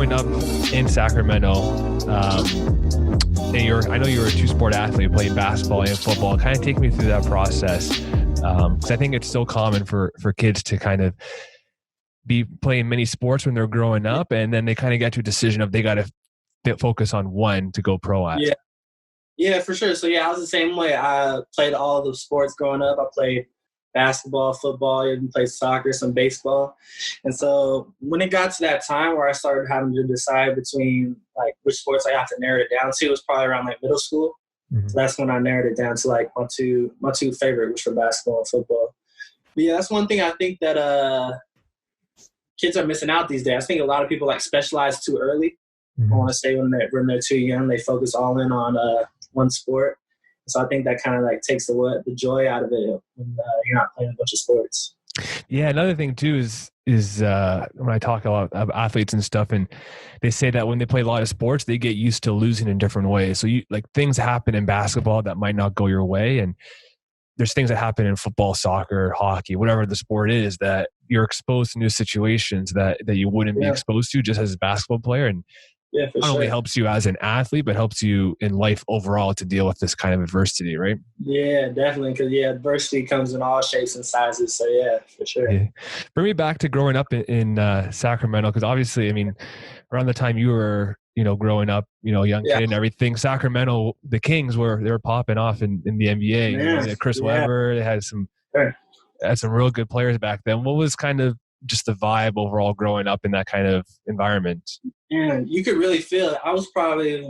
growing up in Sacramento, and I know you were a two-sport athlete, playing basketball and football. Kind of take me through that process, because I think it's so common for kids to kind of be playing many sports when they're growing up, and then they kind of get to a decision of they got to focus on one to go pro at. Yeah, for sure. So I was the same way. I played all the sports growing up. I played basketball, football, even played soccer, some baseball. And so when it got to that time where I started having to decide between like which sports I have to narrow it down to, it was probably around like middle school. Mm-hmm. So that's when I narrowed it down to like my two favorite, which were basketball and football. But that's one thing I think that kids are missing out these days. I think a lot of people like specialize too early. Mm-hmm. I want to say when they're too young, they focus all in on one sport. So I think that kind of like takes the joy out of it when you're not playing a bunch of sports. Yeah, another thing too is when I talk a lot of athletes and stuff, and they say that when they play a lot of sports, they get used to losing in different ways. So things happen in basketball that might not go your way, and there's things that happen in football, soccer, hockey, whatever the sport is, that you're exposed to new situations that you wouldn't be exposed to just as a basketball player. And not only helps you as an athlete, but helps you in life overall to deal with this kind of adversity, right? Yeah, definitely. Because adversity comes in all shapes and sizes. So for sure. Yeah. Bring me back to growing up in Sacramento, because obviously, I mean, around the time you were, growing up, young kid and everything, Sacramento, the Kings they were popping off in the NBA. They had Chris Webber. They had some real good players back then. What was kind of just the vibe overall growing up in that kind of environment? And you could really feel it. I was probably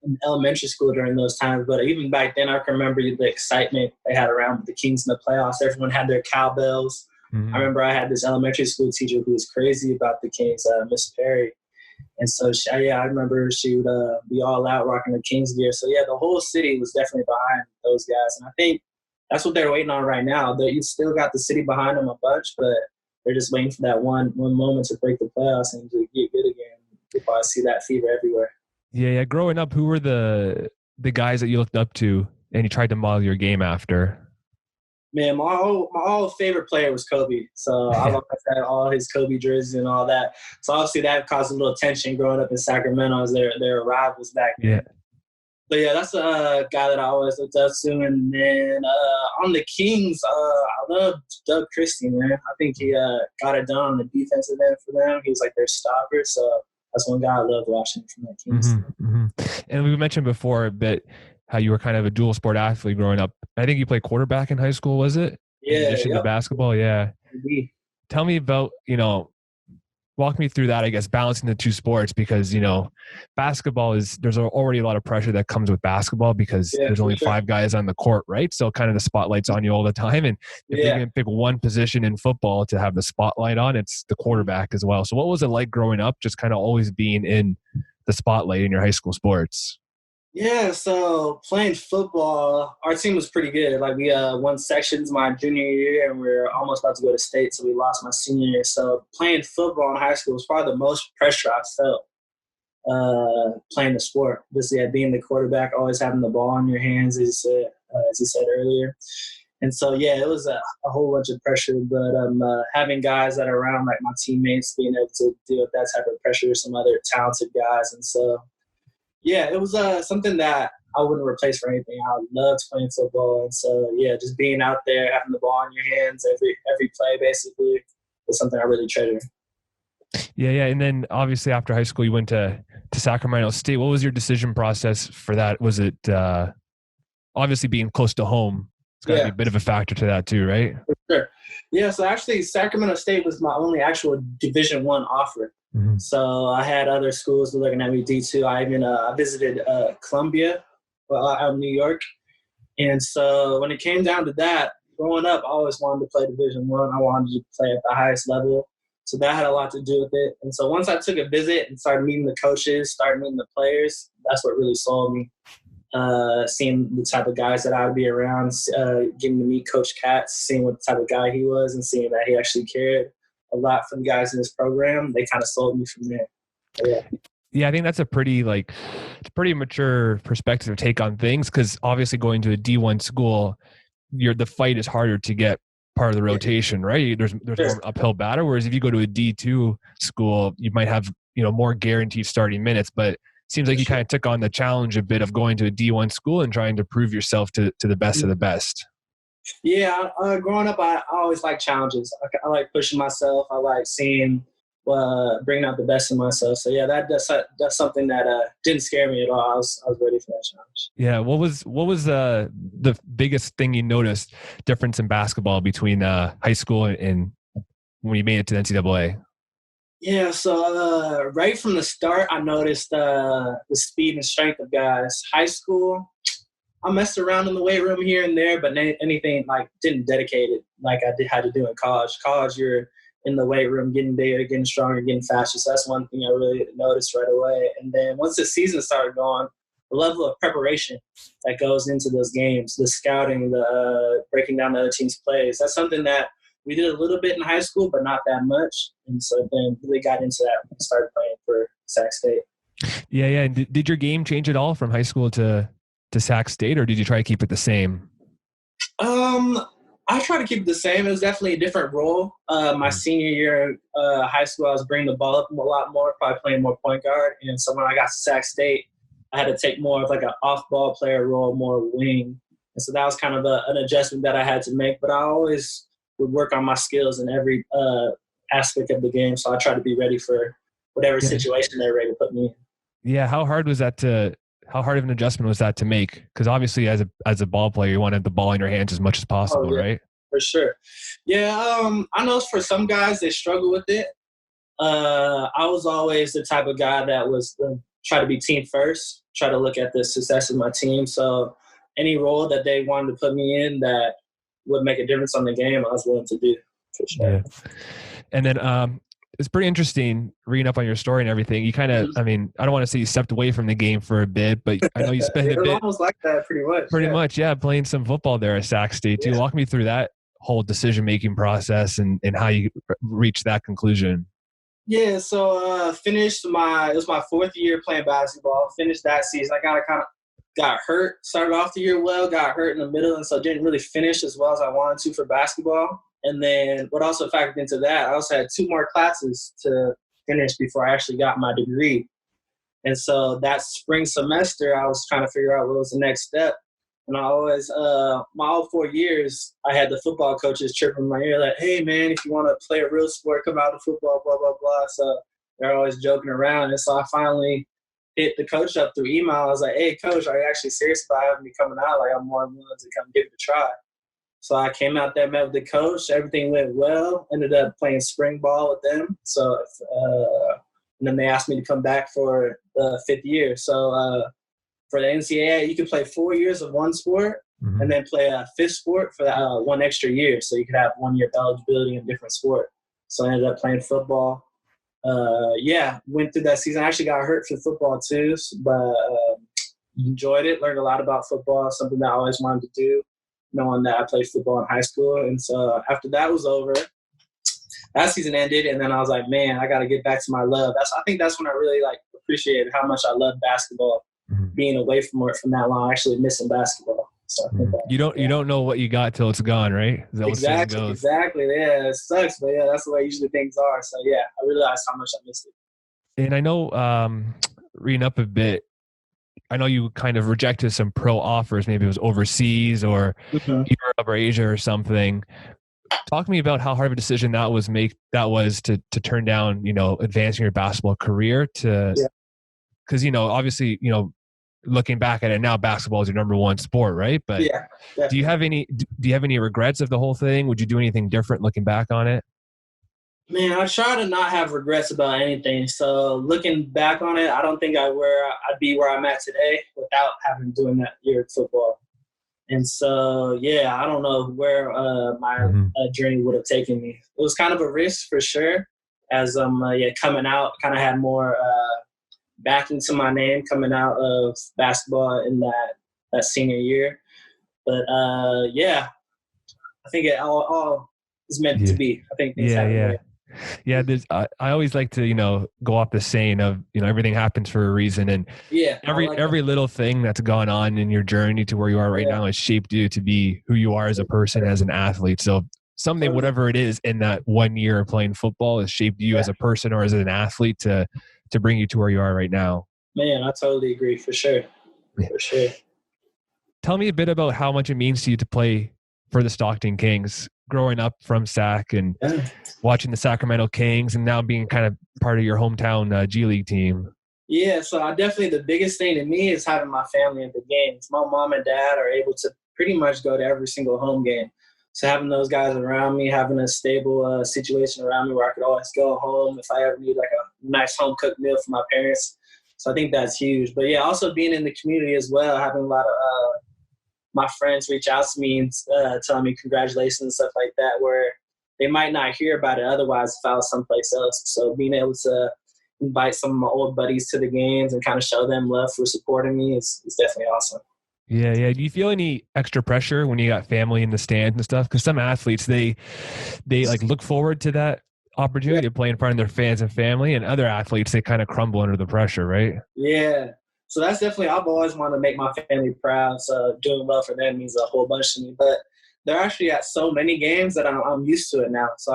in elementary school during those times, but even back then I can remember the excitement they had around the Kings in the playoffs. Everyone had their cowbells. Mm-hmm. I remember I had this elementary school teacher who was crazy about the Kings, Miss Perry. And so, I remember she would be all out rocking the Kings gear. So, the whole city was definitely behind those guys. And I think that's what they're waiting on right now. You still got the city behind them a bunch, but they're just waiting for that one moment to break the playoffs and to get good again. You'll probably see that fever everywhere. Yeah. Growing up, who were the guys that you looked up to and you tried to model your game after? Man, my whole favorite player was Kobe. So I had all his Kobe jerseys and all that. So obviously that caused a little tension growing up in Sacramento as their rivals back then. Yeah. But that's a guy that I always looked up to. And then on the Kings, I love Doug Christie, man. I think he got it done on the defensive end for them. He was like their stopper. So that's one guy I loved watching from the Kings. Mm-hmm, mm-hmm. And we mentioned before a bit how you were kind of a dual sport athlete growing up. I think you played quarterback in high school, was it? Yeah. In addition to basketball, yeah. Indeed. Tell me about, walk me through that, I guess, balancing the two sports, because, basketball there's already a lot of pressure that comes with basketball because there's only 5 guys on the court, right? So kind of the spotlight's on you all the time. And if you can pick one position in football to have the spotlight on, it's the quarterback as well. So what was it like growing up, just kind of always being in the spotlight in your high school sports? Yeah, so playing football, our team was pretty good. Like we won sections my junior year, and we were almost about to go to state, so we lost my senior year. So playing football in high school was probably the most pressure I felt playing the sport. Just being the quarterback, always having the ball in your hands, as you said earlier. And so it was a whole bunch of pressure. But having guys that are around, like my teammates, being able to deal with that type of pressure, some other talented guys, and so. Yeah, it was something that I wouldn't replace for anything. I loved playing football. And so, just being out there, having the ball in your hands, every play basically was something I really treasure. Yeah. And then obviously after high school, you went to Sacramento State. What was your decision process for that? Was it obviously being close to home? It's got to be a bit of a factor to that too, right? For sure. Yeah, so actually Sacramento State was my only actual Division I offer. Mm-hmm. So I had other schools looking at me D2. I even visited Columbia out in New York. And so when it came down to that, growing up, I always wanted to play Division I. I wanted to play at the highest level. So that had a lot to do with it. And so once I took a visit and started meeting the coaches, started meeting the players, that's what really sold me. Seeing the type of guys that I would be around, getting to meet Coach Katz, seeing what type of guy he was, and seeing that he actually cared a lot for the guys in this program, they kind of sold me from there. Yeah, I think that's a pretty mature perspective to take on things, because obviously going to a D1 school, the fight is harder to get part of the rotation, right? There's more uphill battle. Whereas if you go to a D2 school, you might have more guaranteed starting minutes, but seems like you kind of took on the challenge a bit of going to a D1 school and trying to prove yourself to the best of the best. Yeah, growing up, I always like challenges. I like pushing myself. I like seeing, bringing out the best in myself. So yeah, that's something that didn't scare me at all. I was ready for that challenge. Yeah, what was the biggest thing you noticed difference in basketball between high school and when you made it to the NCAA? Yeah, so right from the start, I noticed the speed and strength of guys. High school, I messed around in the weight room here and there, but anything like didn't dedicate it like had to do in college. College, you're in the weight room, getting bigger, getting stronger, getting faster. So that's one thing I really noticed right away. And then once the season started going, the level of preparation that goes into those games, the scouting, the breaking down the other team's plays, that's something that we did a little bit in high school, but not that much. And so then really got into that and started playing for Sac State. Yeah. And did your game change at all from high school to Sac State, or did you try to keep it the same? I try to keep it the same. It was definitely a different role. My senior year high school, I was bringing the ball up a lot more, probably playing more point guard. And so when I got to Sac State, I had to take more of like an off-ball player role, more wing. And so that was kind of an adjustment that I had to make. But I always would work on my skills in every aspect of the game. So I try to be ready for whatever situation they're ready to put me in. Yeah. How hard of an adjustment was that to make? Because obviously as a ball player, you want to have the ball in your hands as much as possible, right? For sure. Yeah. I know for some guys, they struggle with it. I was always the type of guy that was try to be team first, try to look at the success of my team. So any role that they wanted to put me in that would make a difference on the game, I was willing to do, for sure. Yeah. And then it's pretty interesting reading up on your story and everything. You kind of, I mean, I don't want to say you stepped away from the game for a bit, but I know you spent a bit. Almost like that, pretty much. Pretty much, yeah, playing some football there at Sac State too. Walk me through that whole decision-making process and how you reached that conclusion. Yeah, so it was my fourth year playing basketball. Finished that season. I got hurt. Started off the year well, got hurt in the middle, and so didn't really finish as well as I wanted to for basketball. And then what also factored into that, I also had 2 more classes to finish before I actually got my degree. And so that spring semester, I was trying to figure out what was the next step. And I always, my all 4 years, I had the football coaches chirping in my ear like, hey, man, if you want to play a real sport, come out to football, blah, blah, blah. So they're always joking around. And so I finally hit the coach up through email. I was like, hey, coach, are you actually serious about having me coming out? Like, I'm more than willing to come give it a try. So I came out there, met with the coach. Everything went well. Ended up playing spring ball with them. So and then they asked me to come back for the 5th year. So for the NCAA, you can play 4 years of one sport and then play a 5th sport for 1 extra year. So you could have 1 year of eligibility in a different sport. So I ended up playing football. Went through that season. I actually got hurt for football too, but enjoyed it. Learned a lot about football, something that I always wanted to do, knowing that I played football in high school. And so after that was over, that season ended, and then I was like, man, I got to get back to my love. I think that's when I really appreciated how much I love basketball. Being away from it from that long, actually missing basketball. So I think you don't know what you got till it's gone, right? Exactly. Yeah, it sucks, but yeah, that's the way usually things are. So yeah, I realized how much I missed it. And I know, reading up a bit, I know you kind of rejected some pro offers. Maybe it was overseas or Europe or Asia or something. Talk to me about how hard of a decision that was to turn down, advancing your basketball career because, obviously, looking back at it now, basketball is your number one sport, right? But do you have any regrets of the whole thing? Would you do anything different looking back on it? Man, I try to not have regrets about anything. So looking back on it, I don't think I'd be where I'm at today without having doing that year of football. And so, I don't know where my journey would have taken me. It was kind of a risk for sure. As coming out, kind of had more backing to my name coming out of basketball in that senior year. But I think it all is meant to be. I think things happen. Yeah, I always like to, go off the saying of, everything happens for a reason. And every little thing that's gone on in your journey to where you are right now has shaped you to be who you are as a person, as an athlete. So something, whatever it is in that 1 year of playing football has shaped you as a person or as an athlete to to bring you to where you are right now. Man, I totally agree, for sure. For sure. Tell me a bit about how much it means to you to play for the Stockton Kings, growing up from Sac and watching the Sacramento Kings and now being kind of part of your hometown G League team. Yeah, so the biggest thing to me is having my family at the games. My mom and dad are able to pretty much go to every single home game. So having those guys around me, having a stable situation around me where I could always go home if I ever need like a nice home-cooked meal for my parents. So I think that's huge. But, yeah, also being in the community as well, having a lot of my friends reach out to me and telling me congratulations and stuff like that, where they might not hear about it otherwise if I was someplace else. So being able to invite some of my old buddies to the games and kind of show them love for supporting me is definitely awesome. Yeah, yeah. Do you feel any extra pressure when you got family in the stands and stuff? Because some athletes, they like look forward to that opportunity to play in front of their fans and family, and other athletes, they kind of crumble under the pressure, right? Yeah. So that's definitely, I've always wanted to make my family proud. So doing well for them means a whole bunch to me. But they're actually at so many games that I'm used to it now. So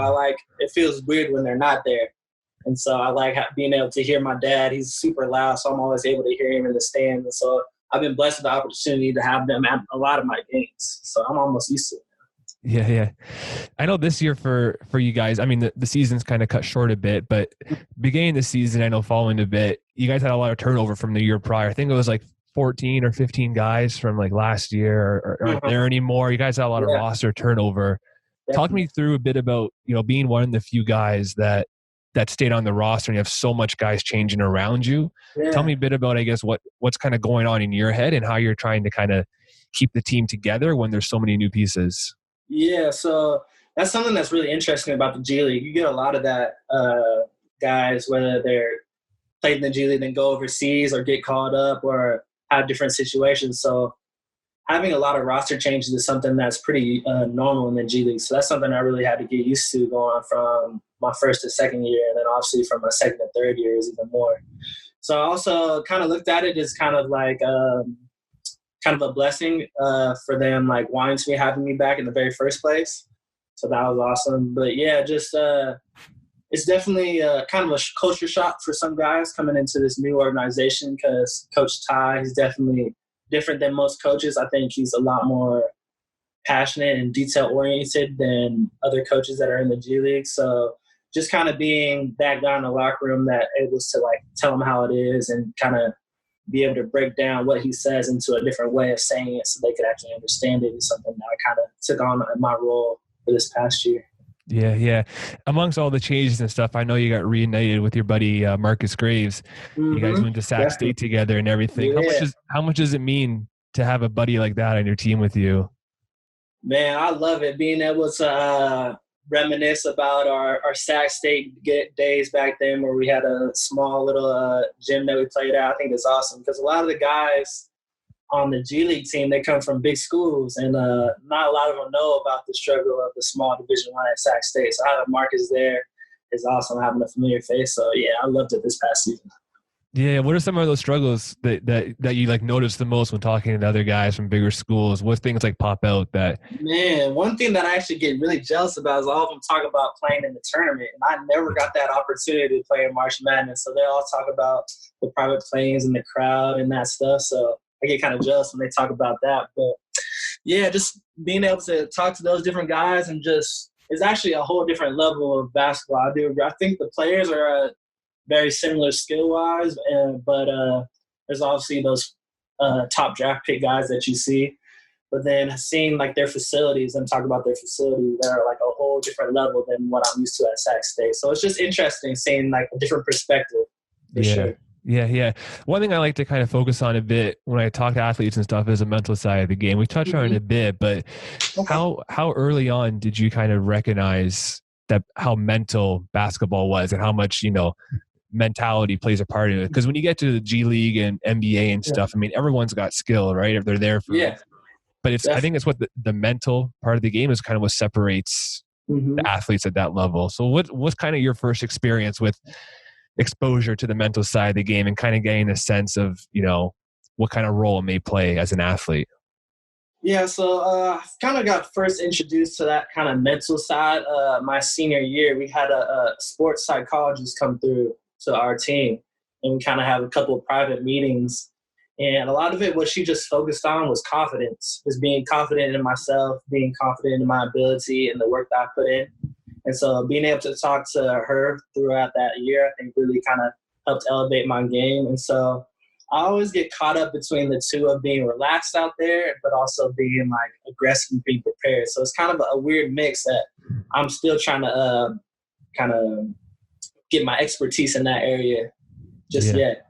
it feels weird when they're not there. And so I like being able to hear my dad. He's super loud, so I'm always able to hear him in the stands. And so I've been blessed with the opportunity to have them at a lot of my games. So I'm almost used to it. Yeah, yeah. I know this year for you guys, I mean, the season's kind of cut short a bit, but beginning of the season, I know following a bit, you guys had a lot of turnover from the year prior. I think it was like 14 or 15 guys from like last year or aren't there anymore. You guys had a lot of roster turnover. Definitely. Talk me through a bit about, being one of the few guys that stayed on the roster and you have so much guys changing around you. Yeah. Tell me a bit about, I guess, what's kind of going on in your head and how you're trying to kind of keep the team together when there's so many new pieces. Yeah, so that's something that's really interesting about the G League. You get a lot of that guys, whether they're played in the G League and go overseas or get called up or have different situations. So having a lot of roster changes is something that's pretty normal in the G League. So that's something I really had to get used to going from my first to second year, and then obviously from my second to third year is even more. So I also kind of looked at it as kind of like kind of a blessing for them, like wanting to be having me back in the very first place. So that was awesome. But yeah, just it's definitely kind of a culture shock for some guys coming into this new organization, because Coach Ty is definitely different than most coaches. I think he's a lot more passionate and detail oriented than other coaches that are in the G League. So just kind of being that guy in the locker room that able to like tell them how it is and kind of be able to break down what he says into a different way of saying it so they could actually understand it is something that I kind of took on in my role for this past year. Yeah, yeah. Amongst all the changes and stuff, I know you got reunited with your buddy Marcus Graves. You guys went to Sac State together and everything. Yeah. How much does it mean to have a buddy like that on your team with you? Man, I love it. Being able to reminisce about our Sac State days back then where we had a small little gym that we played at. I think it's awesome because a lot of the guys on the G League team, they come from big schools, and not a lot of them know about the struggle of the small Division I at Sac State. So having Marcus there is awesome, having a familiar face. So, yeah, I loved it this past season. Yeah, what are some of those struggles that you like notice the most when talking to other guys from bigger schools? What things like pop out that? Man, one thing that I actually get really jealous about is all of them talk about playing in the tournament, and I never got that opportunity to play in March Madness. So they all talk about the private planes and the crowd and that stuff. So I get kind of jealous when they talk about that. But yeah, just being able to talk to those different guys and just it's actually a whole different level of basketball. I think the players are very similar skill-wise, but there's obviously those top draft pick guys that you see. But then seeing like their facilities and talk about their facilities, they're like a whole different level than what I'm used to at Sac State. So it's just interesting seeing like a different perspective for sure. Yeah. One thing I like to kind of focus on a bit when I talk to athletes and stuff is the mental side of the game. We touched on it a bit, but how early on did you kind of recognize that how mental basketball was and how much, mentality plays a part in it? Because when you get to the G League and NBA and stuff, I mean, everyone's got skill, right? If they're there for but I think it's what the mental part of the game is kind of what separates the athletes at that level. So what's kind of your first experience with exposure to the mental side of the game and kind of getting a sense of, what kind of role it may play as an athlete? Yeah, so I kind of got first introduced to that kind of mental side. My senior year, we had a sports psychologist come through to our team. and we kind of have a couple of private meetings. And a lot of it, what she just focused on was confidence, was being confident in myself, being confident in my ability and the work that I put in. And so being able to talk to her throughout that year, I think really kind of helped elevate my game. And so I always get caught up between the two of being relaxed out there, but also being like aggressive and being prepared. So it's kind of a weird mix that I'm still trying to kind of get my expertise in that area just yet.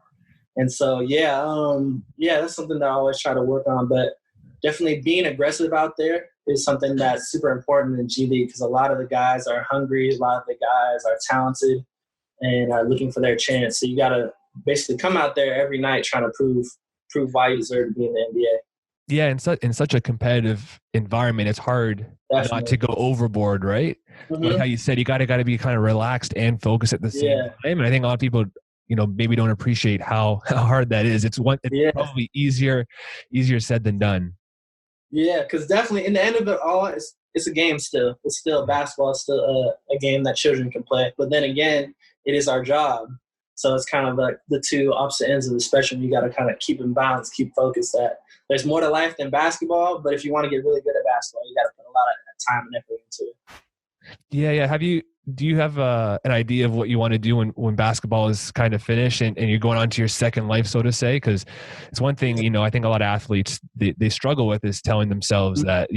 And so, that's something that I always try to work on. But definitely being aggressive out there is something that's super important in G League because a lot of the guys are hungry. A lot of the guys are talented and are looking for their chance. So you got to basically come out there every night trying to prove why you deserve to be in the NBA. Yeah, in such a competitive environment, it's hard not to go overboard, right? Mm-hmm. Like how you said, you got to be kind of relaxed and focused at the same time. And I think a lot of people, maybe don't appreciate how hard that is. It's probably easier said than done. Yeah, because definitely in the end of it all, it's a game still. It's still basketball. It's still a game that children can play. But then again, it is our job. So it's kind of like the two opposite ends of the spectrum. You got to kind of keep in balance, keep focused that there's more to life than basketball. But if you want to get really good at basketball, you got to put a lot of time and effort into it. Yeah. Do you have an idea of what you want to do when basketball is kind of finished and you're going on to your second life, so to say? Because it's one thing, I think a lot of athletes, they struggle with is telling themselves that,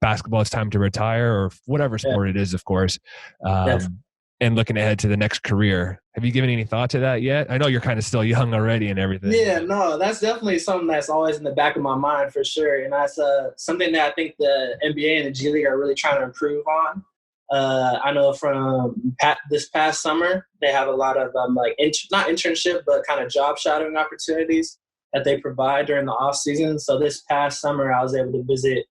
basketball is time to retire or whatever sport it is, of course, and looking ahead to the next career. Have you given any thought to that yet? I know you're kind of still young already and everything. Yeah, no, that's definitely something that's always in the back of my mind for sure. And that's something that I think the NBA and the G League are really trying to improve on. I know from this past summer, they have a lot of not internship, but kind of job shadowing opportunities that they provide during the off season. So this past summer, I was able to visit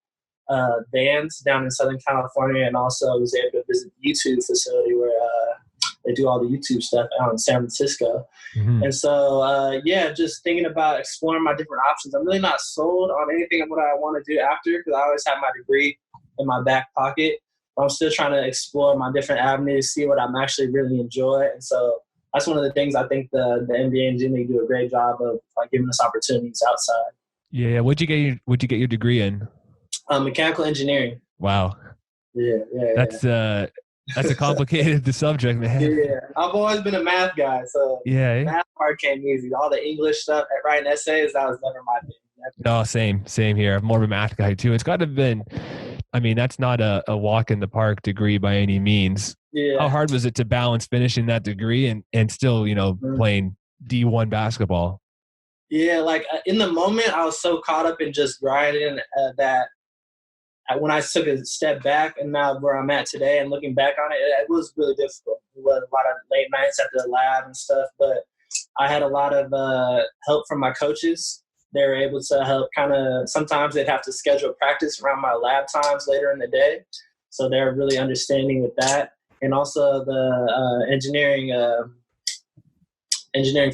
bands down in Southern California, and also was able to visit the YouTube facility where they do all the YouTube stuff out in San Francisco. Mm-hmm. And so, just thinking about exploring my different options. I'm really not sold on anything of what I want to do after because I always have my degree in my back pocket. I'm still trying to explore my different avenues, see what I'm actually really enjoy. And so that's one of the things I think the NBA and G League do a great job of giving us opportunities outside. Yeah. What'd you get your degree in? Mechanical engineering. Wow. Yeah. That's a complicated subject, man. Yeah. I've always been a math guy. So math part came easy. All the English stuff, writing essays, that was never my thing. No, same here. I'm more of a math guy too. It's got to have been, that's not a walk in the park degree by any means. Yeah. How hard was it to balance finishing that degree and still, playing D1 basketball? Yeah, in the moment, I was so caught up in just grinding that when I took a step back and now where I'm at today and looking back on it, it was really difficult. It was a lot of late nights at the lab and stuff, but I had a lot of help from my coaches. They were able to help sometimes they'd have to schedule practice around my lab times later in the day. So they're really understanding with that. And also the engineering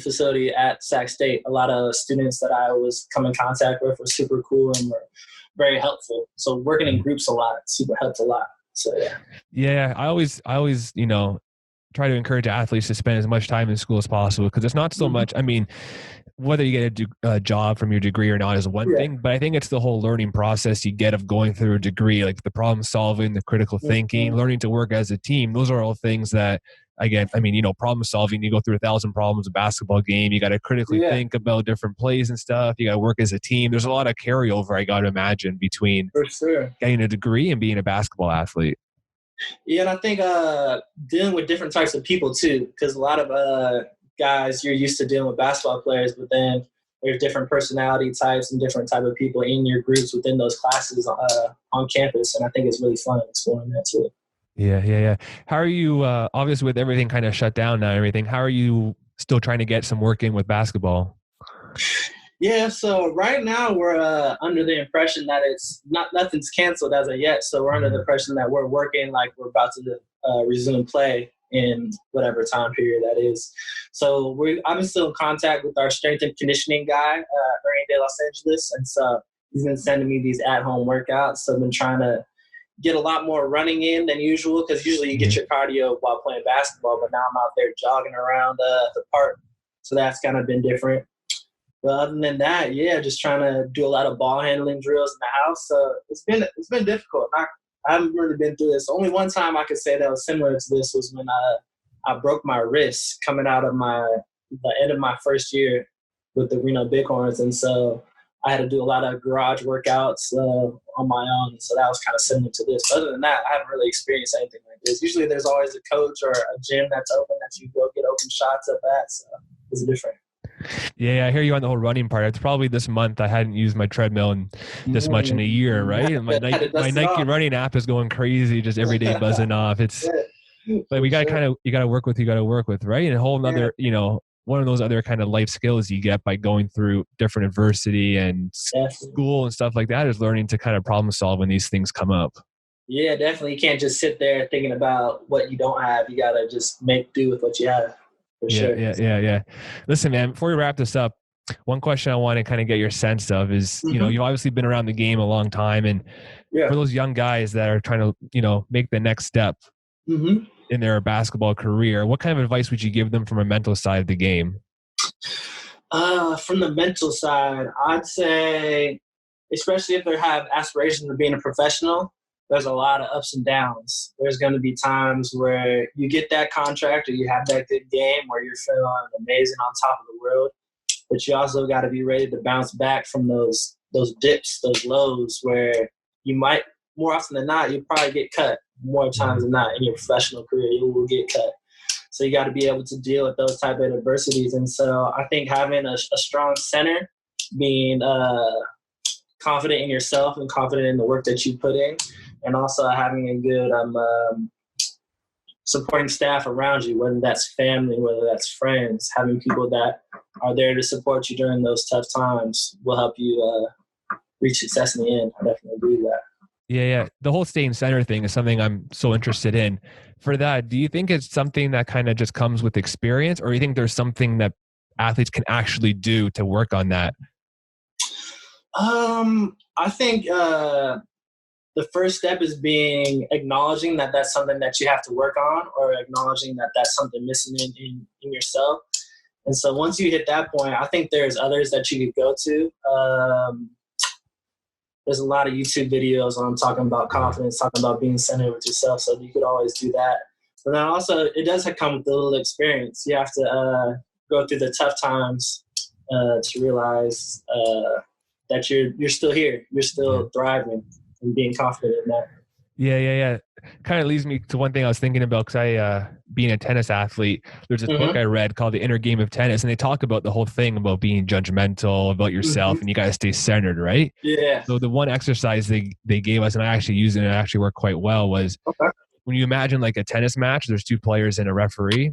facility at Sac State, a lot of students that I was come in contact with were super cool and were very helpful. So working in groups a lot, super helped a lot. So yeah. Yeah. I always, try to encourage athletes to spend as much time in school as possible because it's not so much, whether you get a job from your degree or not is one thing, but I think it's the whole learning process you get of going through a degree, like the problem solving, the critical thinking, learning to work as a team. Those are all things that, again, problem solving, you go through 1,000 problems a basketball game. You got to critically think about different plays and stuff. You got to work as a team. There's a lot of carryover, I got to imagine, between getting a degree and being a basketball athlete. Yeah, and I think dealing with different types of people too, because a lot of guys, you're used to dealing with basketball players, but then there's different personality types and different type of people in your groups within those classes on campus, and I think it's really fun exploring that too. Yeah. How are you, obviously with everything kind of shut down now and everything, how are you still trying to get some work in with basketball? Yeah, so right now we're under the impression that nothing's canceled as of yet. So we're under the impression that we're working like we're about to resume play in whatever time period that is. So I've been still in contact with our strength and conditioning guy, Ernie de Los Angeles. And so he's been sending me these at-home workouts. So I've been trying to get a lot more running in than usual because usually you get your cardio while playing basketball, but now I'm out there jogging around the park. So that's kind of been different. But other than that, yeah, just trying to do a lot of ball handling drills in the house. So it's been difficult. I haven't really been through this. Only one time I could say that was similar to this was when I broke my wrist coming out of the end of my first year with the Reno Bighorns, and so I had to do a lot of garage workouts on my own. So that was kind of similar to this. But other than that, I haven't really experienced anything like this. Usually there's always a coach or a gym that's open that you go get open shots up at. So it's different. Yeah, I hear you on the whole running part. It's probably this month I hadn't used my treadmill in this much in a year, right? And my Nike running app is going crazy, just every day buzzing off. It's but we got to you got to work with, right? And a whole other, one of those other kind of life skills you get by going through different adversity and school and stuff like that is learning to kind of problem solve when these things come up. Yeah, definitely. You can't just sit there thinking about what you don't have. You got to just make do with what you have. For sure. Yeah. Listen, man, before we wrap this up, one question I want to kind of get your sense of is, you've obviously been around the game a long time. And for those young guys that are trying to, make the next step in their basketball career, what kind of advice would you give them from a mental side of the game? From the mental side, I'd say, especially if they have aspirations of being a professional, there's a lot of ups and downs. There's going to be times where you get that contract or you have that good game where you're feeling amazing on top of the world, but you also got to be ready to bounce back from those dips, those lows where you might, more often than not, you probably get cut. More times than not in your professional career, you will get cut. So you got to be able to deal with those type of adversities. And so I think having a strong center, being confident in yourself and confident in the work that you put in, and also having a good supporting staff around you, whether that's family, whether that's friends, having people that are there to support you during those tough times will help you reach success in the end. I definitely agree with that. Yeah. The whole staying center thing is something I'm so interested in. For that, do you think it's something that kind of just comes with experience, or do you think there's something that athletes can actually do to work on that? I think the first step is acknowledging that that's something that you have to work on, or acknowledging that that's something missing in yourself. And so once you hit that point, I think there's others that you could go to. There's a lot of YouTube videos on talking about confidence, talking about being centered with yourself. So you could always do that. But then also, it does come with a little experience. You have to go through the tough times to realize that you're still here. You're still thriving and being confident in that. Yeah. Kind of leads me to one thing I was thinking about, because I, being a tennis athlete, there's this book I read called The Inner Game of Tennis, and they talk about the whole thing about being judgmental about yourself, and you got to stay centered, right? Yeah. So the one exercise they gave us, and I actually used it and it actually worked quite well, was when you imagine like a tennis match, there's two players and a referee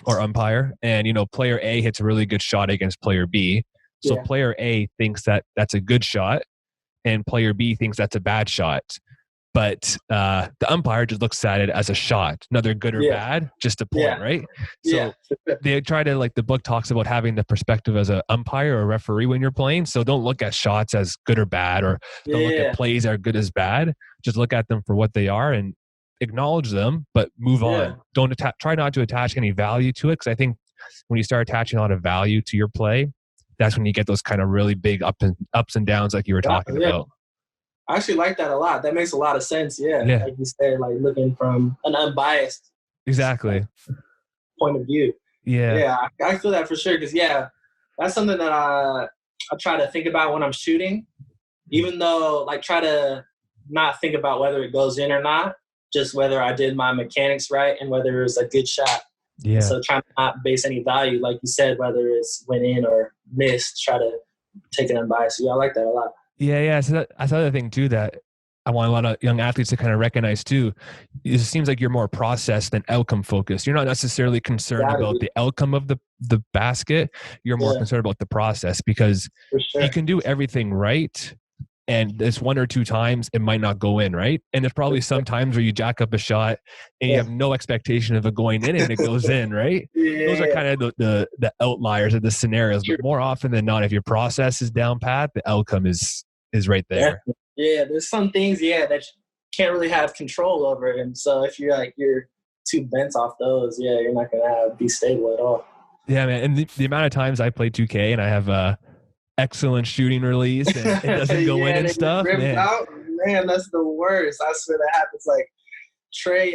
or umpire, and player A hits a really good shot against player B. So player A thinks that that's a good shot, and player B thinks that's a bad shot. But the umpire just looks at it as a shot, another good or bad, just a point, right? So they try to, like, the book talks about having the perspective as an umpire or a referee when you're playing. So don't look at shots as good or bad, or don't look at plays as good as bad. Just look at them for what they are and acknowledge them, but move on. Don't try not to attach any value to it, because I think when you start attaching a lot of value to your play, that's when you get those kind of really big ups and downs like you were talking about. I actually like that a lot. That makes a lot of sense. Yeah. Like you said, like looking from an unbiased point of view. Yeah, I feel that for sure. Because that's something that I try to think about when I'm shooting, even though, like, try to not think about whether it goes in or not, just whether I did my mechanics right and whether it was a good shot. Yeah. So try to not base any value, like you said, whether it's went in or missed. Try to take it unbiased. Yeah, I like that a lot. Yeah. So that's the other thing too that I want a lot of young athletes to kind of recognize too. It seems like you're more process than outcome focused. You're not necessarily concerned about the outcome of the basket. You're more concerned about the process, because you can do everything right, and there's one or two times it might not go in, right? And there's probably some times where you jack up a shot and you have no expectation of it going in and it goes in, right? Those are kind of the outliers of the scenarios. But more often than not, if your process is down pat, the outcome is right there. Yeah, there's some things, that you can't really have control over. And so if you're too bent off those, you're not going to be stable at all. Yeah, man. And the amount of times I play 2K and I have excellent shooting release and it doesn't go in Yeah, and they get stuff, ripped man. out. Man, that's the worst. I swear that happens. Like Trey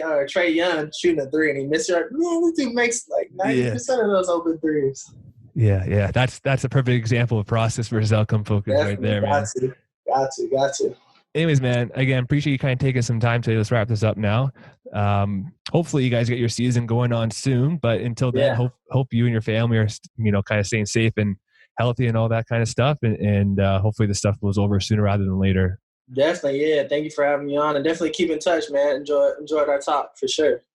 Young shooting a three and he missed it. Man, this dude makes like 90% of those open threes. Yeah. That's a perfect example of process versus outcome focus right Definitely there, man. got to. Anyways, man, again, appreciate you kind of taking some time today. Let's wrap this up now. Hopefully you guys get your season going on soon, but until then, Yeah, hope you and your family are, kind of staying safe and healthy and all that kind of stuff. And hopefully the stuff blows over sooner rather than later. definitely. Yeah, thank you for having me on, and definitely keep in touch, man. Enjoyed our talk for sure.